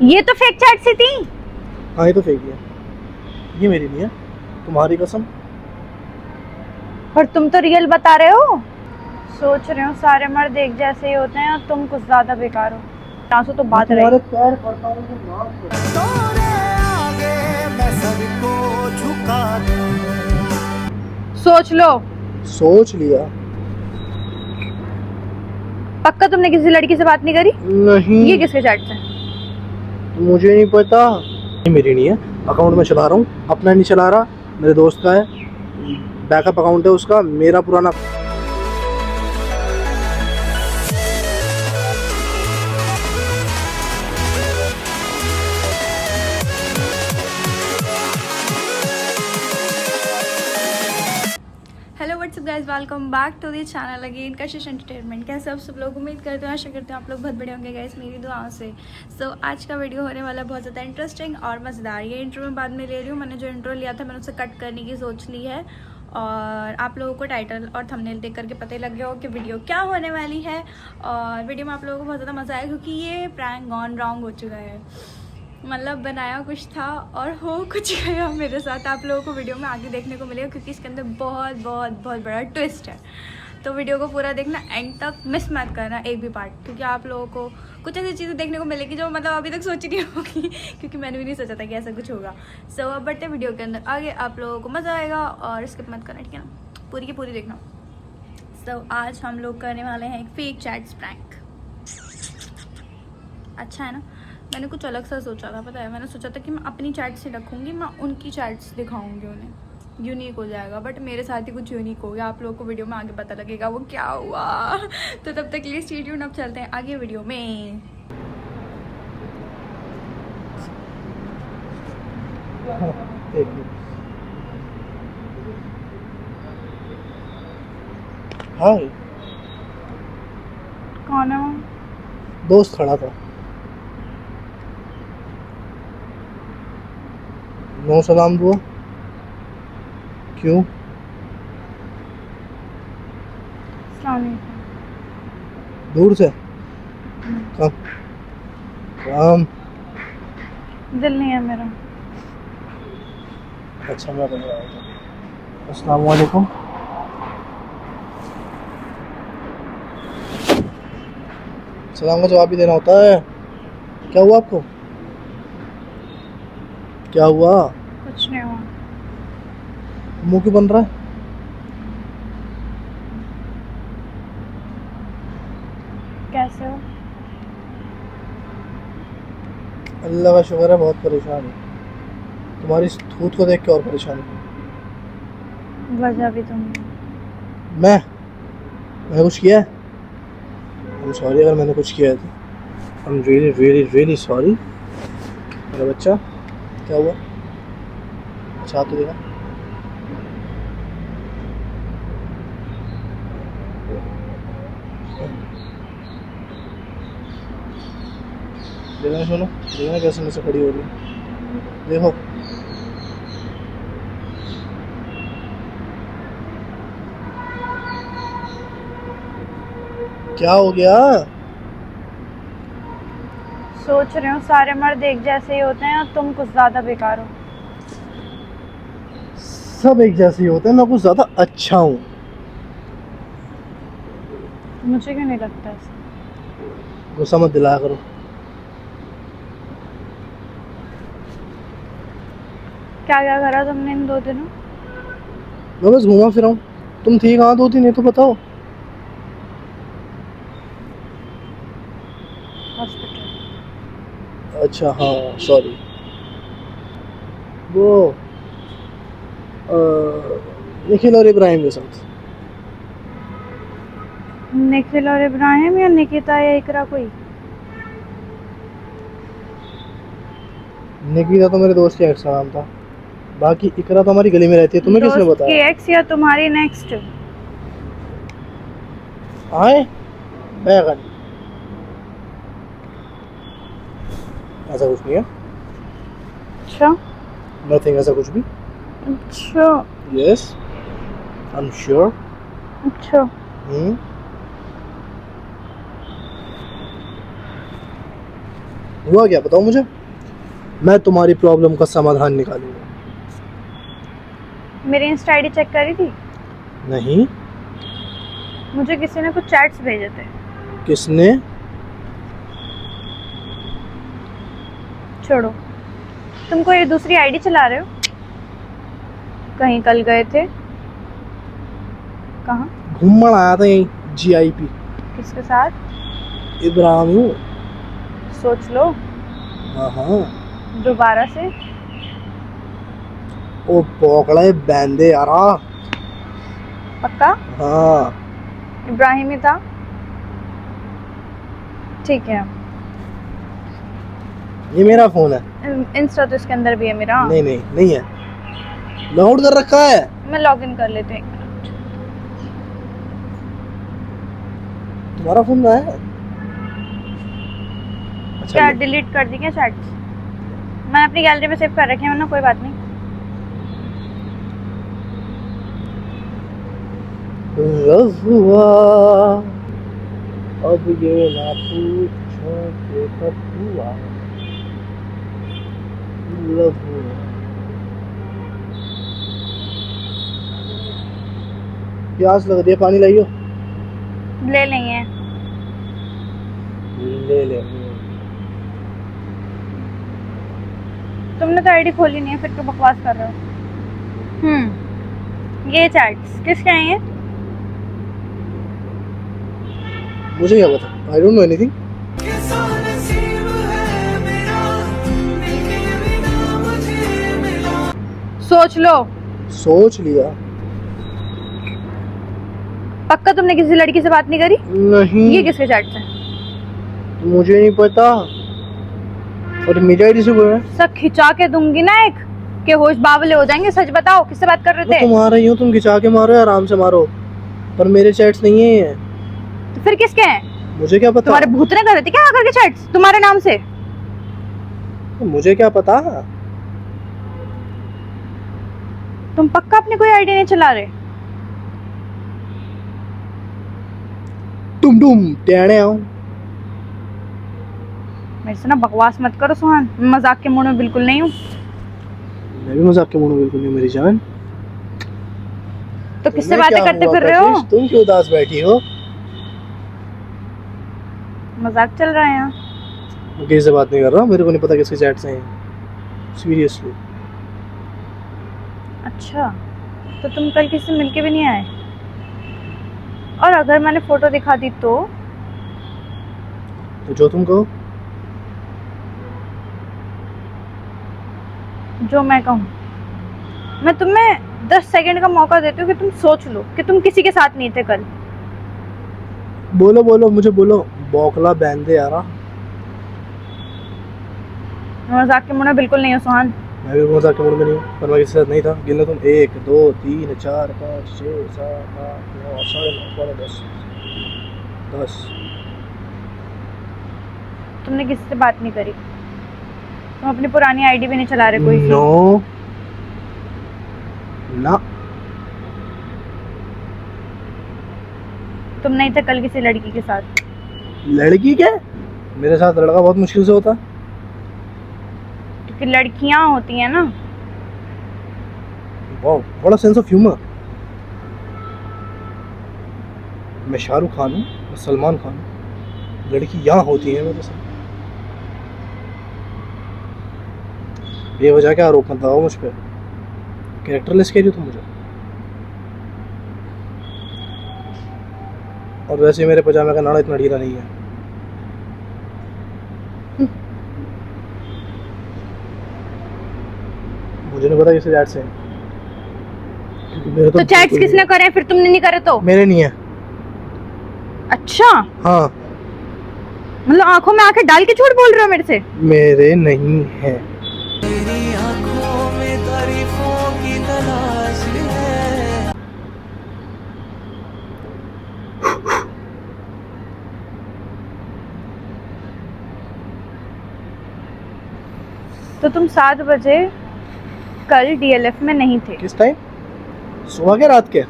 ये तो fake chat सी थी। हाँ ये तो फेक है, ये मेरी नहीं है, तुम्हारी कसम। पर तुम तो रियल बता रहे हो। सोच रहे हो सारे मर्द एक जैसे ही होते हैं और तुम कुछ ज्यादा बेकार हो। आंसू तो मैं बात तुम्हारे रही। पैर पड़ता हूँ तो माफ करो। तोरे आगे मैं सबको झुका दूं। सोच लो। सोच लिया। पक्का तुमने किसी लड़की से बात नहीं करी? नहीं, ये किसके चैट से? मुझे नहीं पता, ये मेरी नहीं है। अकाउंट में चला रहा हूँ, अपना नहीं चला रहा, मेरे दोस्त का है, बैकअप अकाउंट है उसका, मेरा पुराना। Hello WhatsApp guys, welcome back to the channel again Kashish entertainment. कैसे आप सब लोग? उम्मीद करते हैं, आशा करते हैं आप लोग बहुत बढ़िया होंगे गाइस मेरी दुआओं से। सो आज का वीडियो होने वाला बहुत ज़्यादा इंटरेस्टिंग और मज़ेदार। ये इंट्रो मैं बाद में ले रही हूँ, मैंने जो इंट्रो लिया था मैंने उसे कट करने की सोच ली है। और आप लोगों को टाइटल और थंबनेल देख करके पता ही लग गया हो कि वीडियो क्या होने वाली है। और वीडियो में आप लोगों को बहुत ज़्यादा मज़ा आया क्योंकि ये प्रैंक गॉन रॉन्ग हो चुका है। मतलब बनाया कुछ था और हो कुछ गया मेरे साथ। आप लोगों को वीडियो में आगे देखने को मिलेगा क्योंकि इसके अंदर बहुत बहुत बहुत बड़ा ट्विस्ट है। तो वीडियो को पूरा देखना, एंड तक मिस मत करना एक भी पार्ट, क्योंकि आप लोगों को कुछ ऐसी चीज़ें देखने को मिलेगी जो मतलब अभी तक सोची नहीं होगी क्योंकि मैंने भी नहीं सोचा था कि ऐसा कुछ होगा। सो अब बढ़ते वीडियो के अंदर आगे, आप लोगों को मज़ा आएगा और स्किप मत करना, ठीक है ना? पूरी की पूरी देखना। सो आज हम लोग करने वाले हैं एक फेक चैट्स प्रैंक। अच्छा है ना? मैंने कुछ अलग सा सोचा था, पता है? मैंने सोचा था कि मैं अपनी चैट्स ही रखूँगी, मैं उनकी चैट्स दिखाऊंगी उन्हें, यूनिक हो जाएगा। बट मेरे साथ ही कुछ यूनिक हो गया। आप लोगों को वीडियो में आगे पता लगेगा वो क्या हुआ। तो तब तक के लिए स्टे ट्यून। अब चलते हैं आगे वीडियो में। एक मिनट। हाय, कौन है वो? दोस्त खड़ा था। नो सलाम दुआ। क्यों? अस्सलाम दूर से? कम कम। वालेकुम। दिल नहीं है मेरा। अच्छा मैं बन रहा था। अस्सलाम वालेकुम। सलाम का जवाब भी देना होता है। क्या हुआ आपको? क्या हुआ? कुछ नहीं हुआ। मुंह क्यों बन रहा है? कैसे हो? अल्लाह का शुक्र है, बहुत परेशान हूँ। तुम्हारी इस थूथ को देख के और परेशान हूँ। वजह भी तुम। मैंने कुछ किया है? I'm सॉरी अगर मैंने कुछ किया है तो। I'm really really really sorry. मेरा बच्चा, क्या हुआ? अच्छा हाथ तो देखा। देखना, सुनो, देखना कैसे मुझसे खड़ी हो रही है। देखो, क्या हो गया? सोच रहे हो सारे मर्द एक जैसे ही होते हैं और तुम कुछ ज्यादा बेकार हो। सब एक जैसे ही होते हैं, मैं कुछ ज्यादा अच्छा हूँ। मुझे क्यों नहीं लगता ऐसा? गुस्सा मत दिलाया करो। क्या क्या करा तुमने इन 2 दिनों? मैं बस घूमा फिरा हूँ। तुम थी कहाँ 2 दिन, ये तो बताओ। हॉस्पिटल। अच्छा हाँ, सॉरी। वो निखिल और इब्राहिम के साथ। निखिल और इब्राहिम या निकिता या इकरा कोई? निकिता तो मेरे दोस्त के एक्स का नाम था, बाकी इकरा तो हमारी गली में रहती है। तुम्हें किसने दोस्त की बताया? एक्स या तुम्हारी नेक्स्ट? आए बैगन, ऐसा कुछ नहीं है। अच्छा नथिंग, ऐसा कुछ भी। अच्छा यस, आई एम श्योर। अच्छा। हुआ क्या बताओ मुझे, मैं तुम्हारी प्रॉब्लम का समाधान निकालूंगा। मेरी इंस्टा आईडी चेक करी थी? नहीं। मुझे किसी ने कुछ चैट्स भेजे थे। किसने? छोड़ो, तुम कोई दूसरी आईडी चला रहे हो? कहीं कल गए थे? कहाँ? घूमने आया था यहीं GIP। किसके साथ? इब्राहिम। सोच लो हाँ। दोबारा से। ओ पकड़े बैंदे यारा। पक्का? हाँ। इब्राहिम ही था? ठीक है। ये मेरा फोन है। इंस्टा तो इसके अंदर भी है मेरा। नहीं है, लॉग कर रखा है। मैं लॉग इन कर लेती हूँ। तुम्हारा फोन है? अच्छा, क्या डिलीट कर दी क्या चैट्स? मैं अपनी गैलरी में सेव कर रखे हैं, वरना कोई बात नहीं। रज़ुआ अब ये ना पूछो कि कब हुआ। रज़ुआ प्यास लग रही है, पानी लाइयो। ले लेंगे। ले तुमने तो आईडी खोली नहीं है, फिर तो बकवास कर रहे हो। ये चैट्स किसके हैं ये? मुझे क्या पता, आई डोंट नो एनीथिंग। कैसा नसीब है मेरा, मिलके बिना मुझे मिला। सोच लो। सोच लिया। पक्का तुमने किसी लड़की से बात नहीं करी? नहीं। ये किसके चैट्स हैं? मुझे नहीं पता, और मेरी आईडी से बोल रहा है। सब खिंचा के दूंगी ना एक, के होश बावले हो जाएंगे। सच बताओ किससे बात कर रहे थे? तुम्हारा ही हूँ, तुम खिंचा के मारो या आराम से मारो, पर मेरे चैट्स नहीं है ये। तो फिर किसके हैं? मुझे क्या पता। तुम्हारे भूत ने कर रहे थे क्या आकर के चैट्स तुम्हारे नाम से? मुझे क्या पता। तुम पक्का अपनी कोई आईडी नहीं चला रहे? तुम टेढ़े आओ। मेरे से ना बकवास मत करो सुहान, मैं मजाक के मूड में बिल्कुल नहीं हूँ। मैं भी मजाक के मूड में बिल्कुल नहीं मेरी जान। तो किससे तुम्हें बातें क्या करते हुआ फिर रहे हो? कशिश? तुम क्यों उदास बैठी हो? मजाक चल रहा है यहाँ। मैं किसी से बात नहीं कर रहा, मेरे को नहीं पता किसके चैट्स हैं सीरियसली। अच्छा, तो तुम कल किसी से मिलके भी नहीं आए? और अगर मैंने फोटो दिखा दी तो जो तुम कहो। जो मैं कहूँ? मैं तुम्हें 10 सेकंड का मौका देती हूँ कि तुम सोच लो कि तुम किसी के साथ नहीं थे कल। बोलो मुझे बोलो, बौखला बैंदे यारा। मैं मजाक के मूड में बिल्कुल नहीं हूँ सुहान। मैं भी मजाक के मूड में नहीं हूँ, पर मैं किसी के साथ नहीं था। गिन लो तुम, 1 2 3 4 5 6 7 8 9 9:30 10 10। तुमने किसी से बात नहीं करी, तुम अपनी पुरानी आईडी भी नहीं चला रहे कोई सी। नो ना, तुम नहीं थे कल किसी लड़की के साथ? लड़की क्या? मेरे साथ लड़का बहुत मुश्किल से होता। क्योंकि लड़कियां होती हैं ना। वाह, बड़ा सेंस ऑफ ह्यूमर। मैं शाहरुख खान हूँ, मैं सलमान खान हूँ, लड़की यहाँ होती है मेरे साथ। बेवजह क्या आरोप मत लगाओ मुझ पे। कैरेक्टरलेस कह रही हो तुम मुझे। और वैसे मेरे पजामे का नाड़ा इतना ढीला नहीं है। मुझे नहीं पता किससे चैट्स हैं, क्योंकि मेरे तो चैट्स किसने करे फिर तुमने नहीं करे तो? मेरे नहीं है। अच्छा, हाँ, मतलब आंखों में आंखें डाल के झूठ बोल रहे हो मेरे से? मेरे नहीं है। तेरी आंखों में तारीफों की तलाश है। तो तुम 7 बजे कल DLF में नहीं थे? किस टाइम? सुबह के, रात के?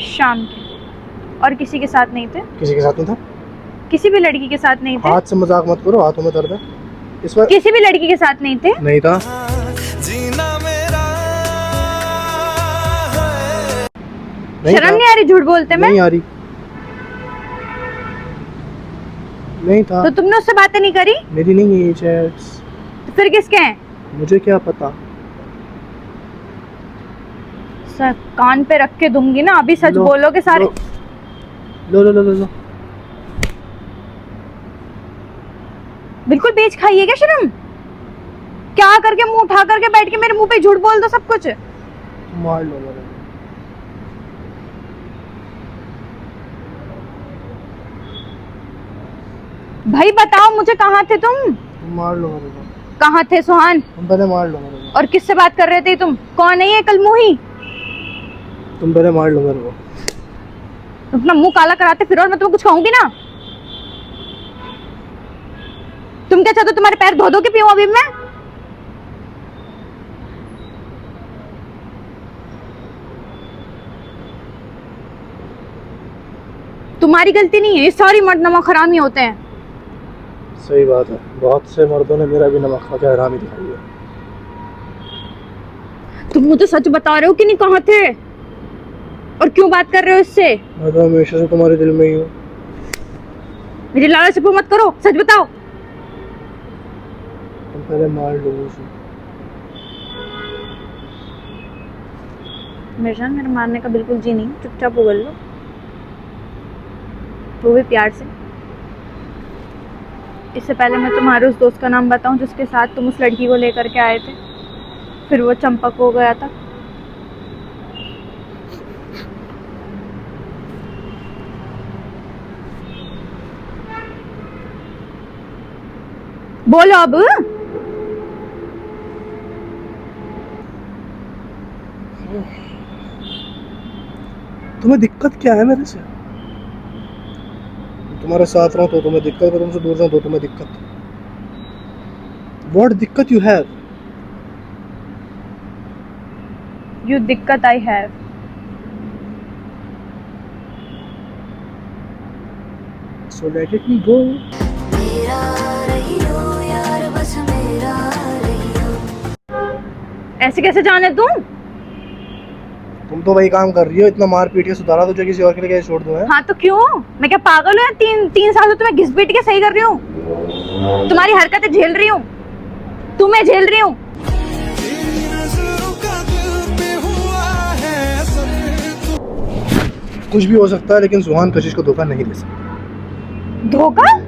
शाम के। और किसी के साथ नहीं थे? किसी के साथ नहीं था। किसी भी लड़की के साथ नहीं थे? हाथ से मजाक मत करो, हाथों में दर्द है। इस बार किसी भी लड़की के साथ नहीं थे? नहीं था। जीना मेरा है। नहीं शर्म था। नहीं आ रही झूठ बोलते में? नहीं आ रही। नहीं था। तो तुमने उससे बातें नहीं करी? मेरी नहीं है ये चैट्स। तो फिर किसके हैं? मुझे क्या पता। सर कान पे रख के दूंगी ना, अभी सच लो, बोलोगे सारे। लो लो लो लो लो। बिल्कुल बेच खाई है क्या शर्म? क्या करके मुंह उठा करके बैठ के मेरे मुंह पे झूठ बोल दो सब कुछ। मार लो मेरे। भाई बताओ मुझे, कहाँ थे तुम? मार लो मेरे को। कहाँ थे सुहान? तुम पहले मार लो मेरे को। और किससे बात कर रहे थे तुम? कौन है ये कलमुही? तुम पहले मार लो मेरे को। तुम अपना मुंह काला कराते फिरो और मैं तुम्हें कुछ कहूंगी ना। तुम क्या चाहते हो, तुम्हारे पैर धो धो के पीऊं अभी मैं? तुम्हारी गलती नहीं है, ये सारी मर्द नमक हरामी होते हैं। सही बात है, बहुत से मर्दों ने मेरा भी नमक खा के हरामी दिखाई है। तुम मुझे सच बता रहे हो कि नहीं, कहाँ थे और क्यों बात कर रहे हो इससे? मैं तो हमेशा से तुम्हारे दिल में ही हूँ। मेरे लालच पे मत करो, सच बताओ। तुम पहले मार लो मुझे। मेरे जान, मेरे मारने का बिल्कुल जी नहीं, चुपचाप उगल लो, वो भी प्यार से। इससे पहले मैं तुम्हारे उस दोस्त का नाम बताऊं जिसके साथ तुम उस लड़की को लेकर के आए थे, फिर वो चंपक हो गया था। बोलो अब। तुम्हें दिक्कत क्या है मेरे से? तुम्हारे साथ रहूं तो तुम्हें दिक्कत, तुमसे दूर रहूं तो तुम्हें दिक्कत। What दिक्कत you have? यू दिक्कत I have. So let it me go. मेरा रहियो यार, बस मेरा रहियो। ऐसे कैसे जाने तुम? तुम तो वही काम कर रही हो, इतना मार पीट के सुधारा तुझे किसी और के लिए कैसे छोड़ दूं? हाँ तो क्यों? मैं क्या पागल हूँ? तीन साल से तुम्हें घिस पीट के सही कर रही हूँ, तुम्हारी हरकतें झेल रही हूँ, तुम्हें झेल रही हूँ। तेरी नजरों का दिल पे हुआ है सब। कुछ भी हो सकता है, लेकिन सुहान कशिश को धोखा नहीं दे सकता। धोखा?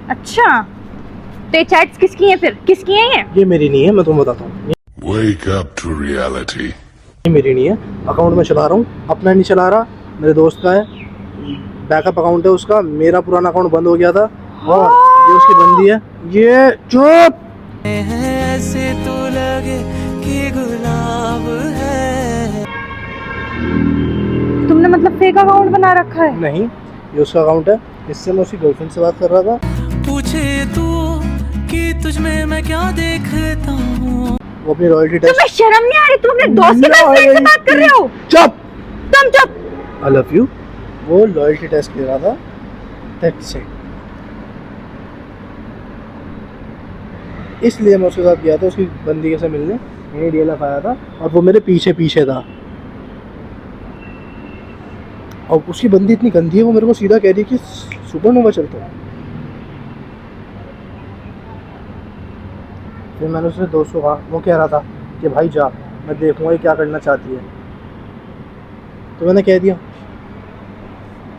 अच्छा, तो ये चैट्स किसकी हैं फिर? किसकी हैं ये मेरी नहीं है, मैं तुम्हें बताता हूँ। Wake up to reality. ये मेरी नहीं है। अकाउंट में चला रहा हूँ, अपना नहीं चला रहा, मेरे दोस्त का है, बैकअप अकाउंट है उसका। मेरा पुराना अकाउंट बंद हो गया था और ये उसकी बंदी है। ये चुप। ऐसे तो लगे कि गुलाब है। तुमने मतलब फेक अकाउंट बना रखा है? नहीं, ये उसका अकाउंट है। इससे मैं उसकी गर्लफ्रेंड से बात कर रहा था। पूछे तू कि तुझ में मैं क्या देखता हूँ। वो अपनी रॉयल्टी टेस्ट। तुम्हें शर्म नहीं आ रही? तुम अपने दोस्त के गर्लफ्रेंड से बात कर रहे हो? चुप। तुम चुप। आई लव यू। वो लॉयल्टी टेस्ट ले रहा था, दैट्स इट। इसलिए मैं उसके साथ गया था, उसकी बंदी से मिलने। मैंने डीएलएफ आया था और वो मेरे पीछे पीछे था। और उसकी बंदी इतनी गंदी है, वो मेरे को सीधा कह रही कि सुपरनोवा चलता है। फिर मैंने उससे दोस्त को कहा, वो कह रहा था कि भाई जा, मैं देखूंगा ये क्या करना चाहती है। तो मैंने कह दिया,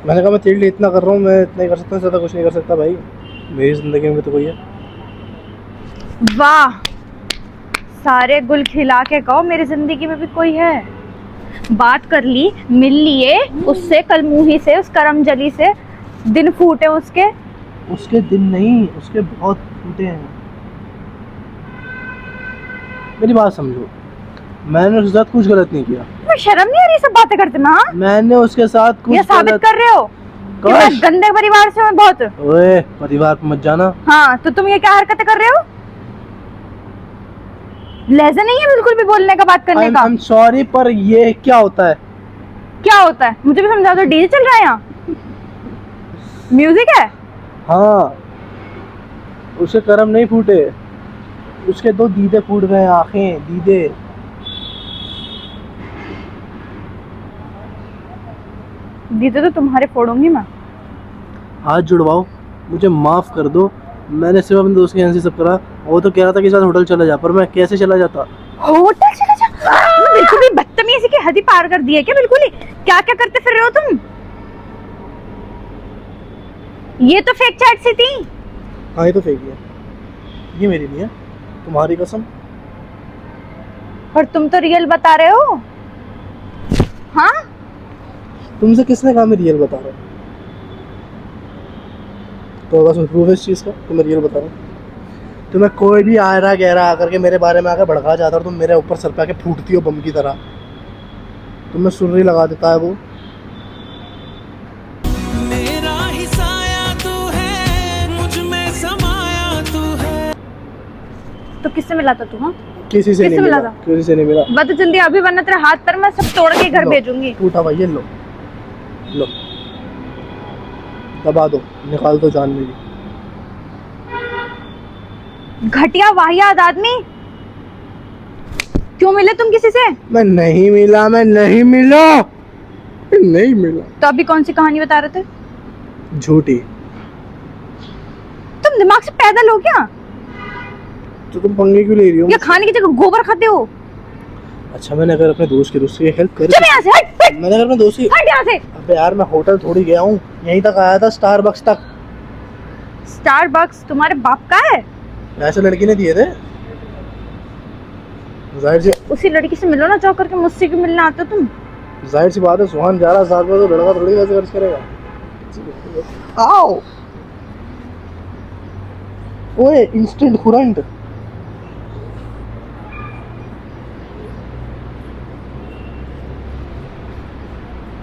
मैंने कहा मैं तेरे लिए इतना कर रहा हूँ, मैं इतना ही कर सकता हूँ, ज़्यादा कुछ नहीं कर सकता भाई। मेरी ज़िंदगी में तो कोई है। वाह, सारे गुल खिला के कहो मेरी जिंदगी में भी कोई है। बात कर ली, मिल लिए उससे, कलमुही से, उस करमजली से, दिन फूटे उसके। उसके दिन नहीं, उसके बहुत फूटे हैं। मेरी बात समझो, मैंने उसके साथ कुछ गलत नहीं किया। तुम्हें शर्म नहीं आ रही सब बातें करते में? हाँ, मैंने उसके साथ कुछ ये साबित गलत... कर रहे हो कि मैं कश! गंदे परिवार से हूँ बहुत। ओए, परिवार पे मत जाना। हाँ, तो तुम ये क्या हरकतें कर रहे हो? लहजा नहीं है बिल्कुल भी बोलने का, बात करने का। आई एम सॉरी, पर ये क्या होता है? क्या होता है मुझे भी समझा दो। डीजे चल रहा है यहाँ, म्यूजिक है। हाँ, उसके कर्म नहीं फूटे, उसके 2 दीदे फूट गए, आंखें, दीदे। दीदी तो तुम्हारे फोड़ूंगी मैं। हाथ जुड़वाओ, मुझे माफ़ कर दो। मैंने सिर्फ अपने दोस्त के यहाँ से सब करा। वो तो कह रहा था कि साथ होटल चला जा, पर मैं कैसे चला जाता? होटल चला जा? बिल्कुल भी बदतमीजी की हद ही पार कर दी है क्या? बिल्कुल ही क्या क्या करते फिर रहे हो तुम? ये तो फेक चैट सी थी। हाँ, ये तो फेंक है, ये मेरी नहीं है, तुम्हारी कसम। पर तुम तो रियल बता रहे हो। हाँ, तुमसे किसने कहा मैं रियल बता रहा हूँ? तो बस प्रूफ है इस चीज़ का कि मैं रियल बता रहा हूँ। तुम्हें कोई भी आ रहा कह रहा आकर के मेरे बारे में आकर भड़का जाता और तुम मेरे ऊपर सर पे आके फूटती हो बम की तरह। तुम्हें सुर्री लगा देता है वो। मेरा ही साया तू है, मुझ में समाया तू है। तो किससे मिला था तू? हाँ, किसी से नहीं किससे मिला, मिला था? किसी से नहीं मिला। बता जल्दी अभी, वरना तेरे हाथ पर मैं सब तोड़ के घर लो, भेजूंगी। टूटा भाई, ये लो लो, दबा दो, निकाल दो जान मेरी। घटिया वाहियात आदमी, क्यों मिले तुम किसी से? मैं नहीं मिला, मैं नहीं मिला, मैं नहीं मिला। तो अभी कौन सी कहानी बता रहे थे? झूठी। तुम दिमाग से पैदल हो क्या? तो तुम पंगे क्यों ले रही हो? या खाने की जगह गोबर खाते हो? अच्छा, मैंने अगर अपने दोस्त की हेल्प करी, चल यहाँ से, हट हट मैंने अगर अपने दोस्त की, हट यहाँ से। अबे यार मैं होटल थोड़ी गया हूँ, यहीं तक आया था, स्टारबक्स तक। स्टारबक्स तुम्हारे बाप का है? ऐसे लड़की ने दिए थे, जाहिर सी, उसी लड़की से मिलो ना चाह करके, मुझसे क्यों मिलने आते हो तुम? जाहिर सी बात है, सुहान जा रहा साथ में तो लड़का थोड़ी वैसे खर्च करेगा। आओ ओए, इंस्टेंट खुरंट।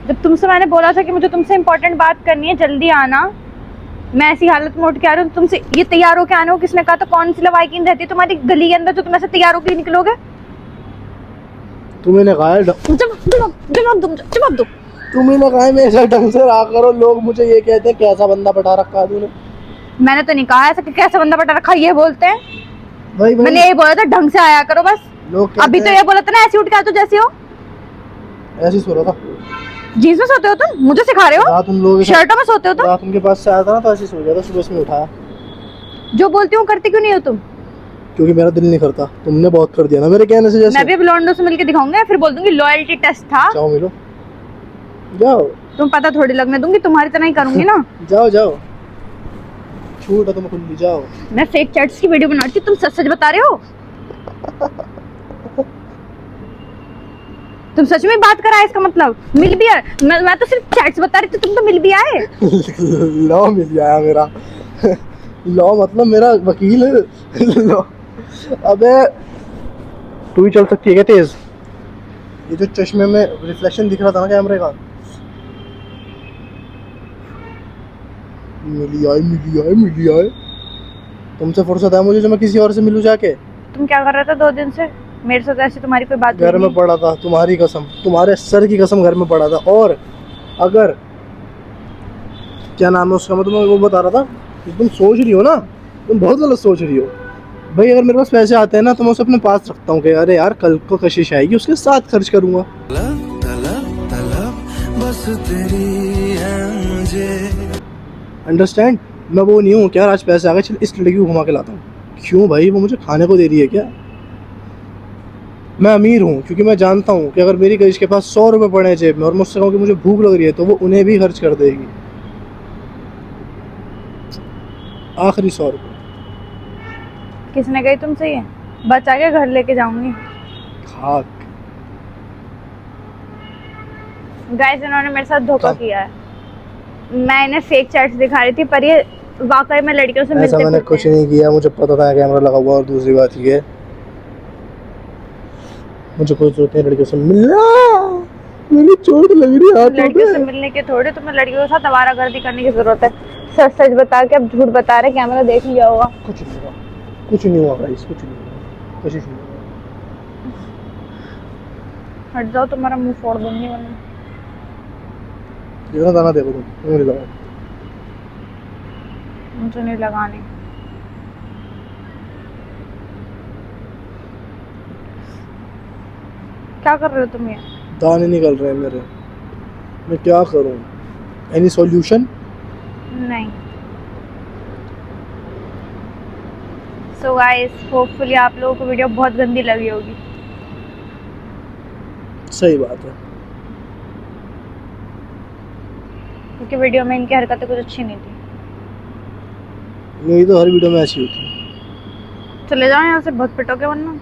जब तुमसे मैंने बोला था कि मुझे तुमसे इंपॉर्टेंट बात करनी है, जल्दी आना, मैं ऐसी हालत में उठ के आ रही हूँ, तुमसे ये तैयार होके आने हो। किसने कहा था? कौन सी लवाकिन रहती है तुम्हारी गली के अंदर जो तुम ऐसे तैयार होके निकलोगे? तुम्हें कहा है, जवाब दो। तुम्हें कहा है मैं ऐसा ढंग से रहा करो। लोग मुझे ये कहते हैं कैसा बंदा पटा रखा है तूने। मैंने तो नहीं कहा ऐसा कि कैसे बंदा बटा रखा, ये बोलते हैं। भाई मैंने यही बोला था ढंग से आया करो बस। लोग अभी तो ये बोला था ना ऐसे उठ के आ तो जैसे हो। ऐसे सो रहा था, जीन्स में सोते हो तुम? मुझे सिखा रहे हो? रात उन लोगों के साथ, शर्टों में सोते हो तुम? रात उनके पास से आया था ना, तो ऐसे सो गया था, सुबह इसमें उठाया। जो बोलती हूँ करती क्यों नहीं हो तुम? क्योंकि मेरा दिल नहीं करता, तुमने बहुत कर दिया ना मेरे कहने से। जैसे मैं भी अब लॉन्डो से मिलके दिखाऊंगा, फिर बोल दूंगी लॉयल्टी टेस्ट था। जाओ मिलो, जाओ। तुम पता थोड़ी लगने दूंगी, तुम्हारी तरह ही करूंगी ना। जाओ जाओ, छूट है तुम खुली, जाओ। मैं फेक चैट्स की वीडियो बना रही थी, तुम सच सच बता रहे हो? तुम सच में बात करा है इसका मतलब? मिल भी आए? मैं तो सिर्फ चैट्स बता रही थी, तुम तो मिल भी आए। लॉ मिल गया मेरा। लॉ मतलब मेरा वकील है। लॉ। अबे तू ही चल सकती है क्या तेज? ये जो चश्मे में रिफ्लेक्शन दिख रहा था ना कैमरे का, मिली आए। तुमसे फुर्सत है मुझे जो मैं किसी और से मिलूं जाके? तुम क्या कर रहे थे 2 दिन से? मेरे साथ ऐसी तुम्हारी कोई बात घर नहीं? में पड़ा था, तुम्हारी कसम, तुम्हारे सर की कसम, घर में पड़ा था। और अगर क्या नाम है उसका, मैं तुम्हें वो बता रहा था कि तुम सोच रही हो ना, तुम बहुत गलत सोच रही हो भाई। अगर मेरे पास पैसे आते हैं ना तो मैं उसे अपने पास रखता हूँ कि अरे यार कल को कशिश आएगी, उसके साथ खर्च करूंगा। तलब तलब तलब बस तेरी है मुझे। अंडरस्टैंड? मैं वो नहीं हूँ कि यार आज पैसे आ गए चल इस लड़की को घुमा के लाता हूँ। क्यों भाई, वो मुझे खाने को दे रही है क्या? मैं अमीर हूँ क्योंकि मैं जानता हूँ कि अगर मेरी कशिश के पास 100 रुपये पड़े हैं जेब में और मुझसे कहूँ कि मुझे भूख लग रही है तो वो उन्हें भी खर्च कर देगी। आखिरी 100 रुपये। किसने कही तुमसे ये? बचा के घर लेके जाऊंगी। खाक। गाइस इन्होंने मेरे साथ धोखा हाँ। किया है। मैं इन्हें फेक चैट्स दिखा रही थी, पर ये वाकई में लड़कियों से ऐसा मिलते मैंने कुछ नहीं किया, मुझे पता था कैमरा लगा हुआ। और दूसरी बात ये, मुझे कोई जरूरत नहीं लड़कियों से मिलना, मेरी चोट लग रही है लड़कियों से मिलने के थोड़े तुम्हें लड़कियों के साथ आवारागर्दी करने की जरूरत है। सच सच बता के अब झूठ बता रहे, कैमरा देख लिया होगा। कुछ नहीं हुआ, कुछ नहीं हुआ गाइस, कुछ नहीं हुआ, कुछ नहीं हुआ। हट जाओ, तुम्हारा मुंह फोड़ दूंगी वरना। ये ना दाना देखो तुम, मुझे लगाओ। मुझे नहीं लगाने। क्या कर रहे हो तुम ये? दाने निकल रहे हैं मेरे, मैं क्या करूं? Any solution? नहीं। सो गाइस होपफुली आप लोगों को वीडियो बहुत गंदी लगी होगी। सही बात है, क्योंकि वीडियो में इनकी हरकतें कुछ अच्छी नहीं थी। मेरी तो हर वीडियो में ऐसी होती है। चले जाओ यहाँ से, बहुत पिटोगे वरना।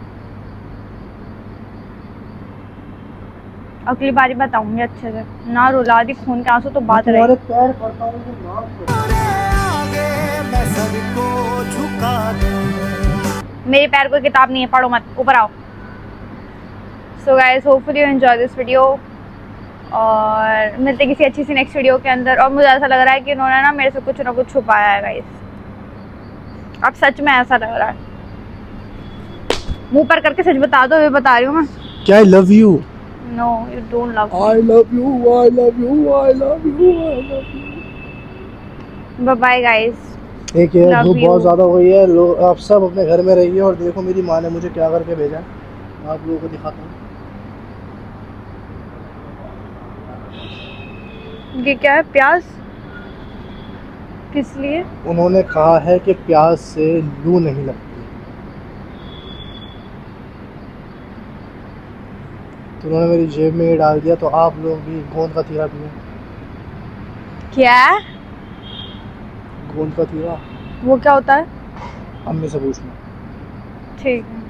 अगली बारी बताऊंगी अच्छे से, ना रुला दी खून के आंसू तो बात रही। तुम्हारे पैर पड़ता हूं तो माफ करो। मेरे पैर कोई किताब नहीं है, पढ़ो मत, ऊपर आओ। So guys hopefully you enjoy this video और मिलते किसी अच्छी सी नेक्स्ट वीडियो के अंदर। और मुझे ऐसा लग रहा है कि इन्होंने ना मेरे से कुछ ना कुछ छुपाया है गाइस। अब सच में ऐसा लग रहा है, मुंह पर करके सच बता दो, ये बता रही हूँ मैं। क्या I love you? No you don't love I love you, I love you, I love you, I love you. Bye bye guys. एक ये Love धूप you. बहुत ज़्यादा हो गई है, लोग आप सब अपने घर में रहिए। और देखो मेरी माँ ने मुझे क्या करके भेजा है, आप लोगों को दिखाता हूँ। ये क्या है? प्याज? किस लिए? उन्होंने कहा है कि प्याज से लू नहीं लगती, तो उन्होंने मेरी जेब में ये डाल दिया। तो आप लोग भी गोंद का तीरा पिए। क्या? गोंद का तीरा वो क्या होता है? अम्मी से पूछना, ठीक है।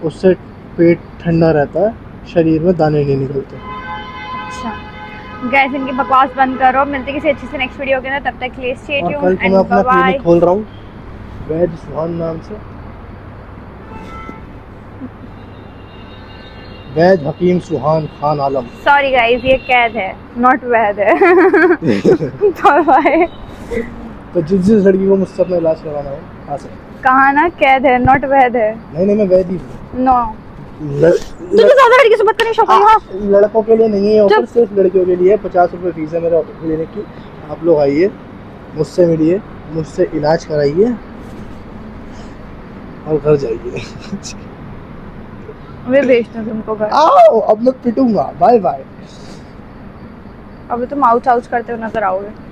उससे पेट ठंडा रहता है, शरीर में दाने नहीं निकलते। अच्छा गाइस इनकी बकवास बंद करो, मिलते किसी अच्छी से नेक्स्ट वीडियो के अंदर, तब तक के लिए स्टे और ट्यून्ड कल को एंड मैं अपना बाय। क्लिनिक खोल रहा हूँ वैद सुहान नाम से, वैद हकीम सुहान खान आलम। सॉरी गाइस ये कैद है, नॉट वैद है। बाय। तो जिस लड़की को मुझसे अपना इलाज करवाना हो आ सकते। कहा ना कैद है, नॉट वैद है। नहीं मैं वैद ही हूँ। नो तुझे ज्यादा लड़की से बात करनी शौक है? हाँ लड़कों के लिए नहीं है ऑफर, चुप। सिर्फ लड़कियों के लिए। 50 रुपये फीस है मेरे क्लिनिक की। आप लोग आइए, मुझसे मिलिए, मुझसे इलाज कराइए और घर जाइए। मैं भेजती हूँ तुमको घर। आओ अब मैं पिटूंगा। Bye bye. अभी तुम आउच आउच करते हो नजर आओगे।